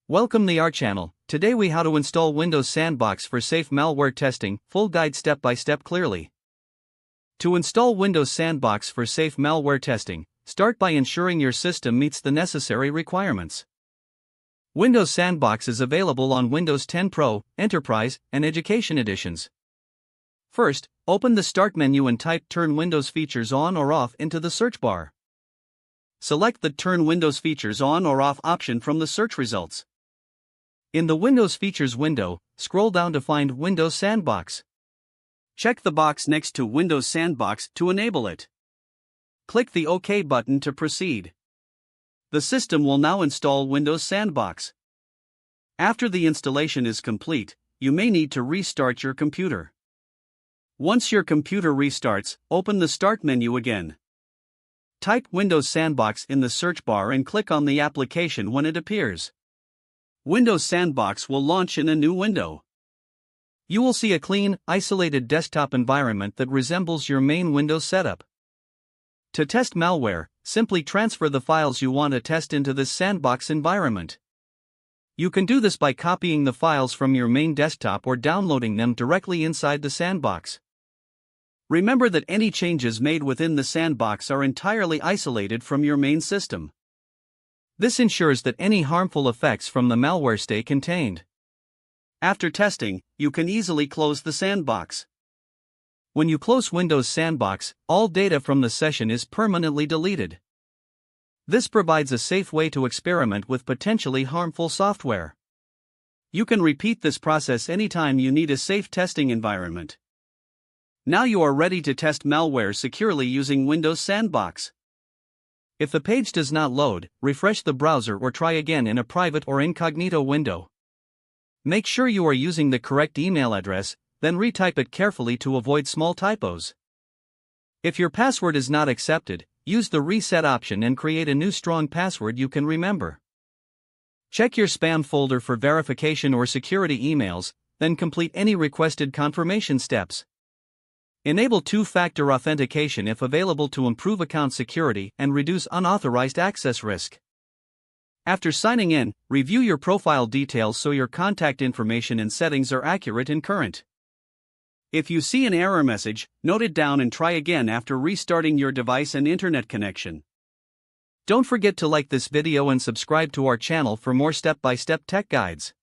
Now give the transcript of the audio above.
Welcome to our channel. Today we how to install Windows Sandbox for safe malware testing, full guide step by step clearly. To install Windows Sandbox for safe malware testing, start by ensuring your system meets the necessary requirements. Windows Sandbox is available on Windows 10 Pro, Enterprise, and Education editions. First, open the Start menu and type Turn Windows Features On or Off into the search bar. Select the Turn Windows Features On or Off option from the search results. In the Windows Features window, scroll down to find Windows Sandbox. Check the box next to Windows Sandbox to enable it. Click the OK button to proceed. The system will now install Windows Sandbox. After the installation is complete, you may need to restart your computer. Once your computer restarts, open the Start menu again. Type Windows Sandbox in the search bar and click on the application when it appears. Windows Sandbox will launch in a new window. You will see a clean, isolated desktop environment that resembles your main Windows setup. To test malware, simply transfer the files you want to test into this Sandbox environment. You can do this by copying the files from your main desktop or downloading them directly inside the Sandbox. Remember that any changes made within the Sandbox are entirely isolated from your main system. This ensures that any harmful effects from the malware stay contained. After testing, you can easily close the Sandbox. When you close Windows Sandbox, all data from the session is permanently deleted. This provides a safe way to experiment with potentially harmful software. You can repeat this process anytime you need a safe testing environment. Now you are ready to test malware securely using Windows Sandbox. If the page does not load, refresh the browser or try again in a private or incognito window. Make sure you are using the correct email address, then retype it carefully to avoid small typos. If your password is not accepted, use the reset option and create a new strong password you can remember. Check your spam folder for verification or security emails, then complete any requested confirmation steps. Enable two-factor authentication if available to improve account security and reduce unauthorized access risk. After signing in, review your profile details so your contact information and settings are accurate and current. If you see an error message, note it down and try again after restarting your device and internet connection. Don't forget to like this video and subscribe to our channel for more step-by-step tech guides.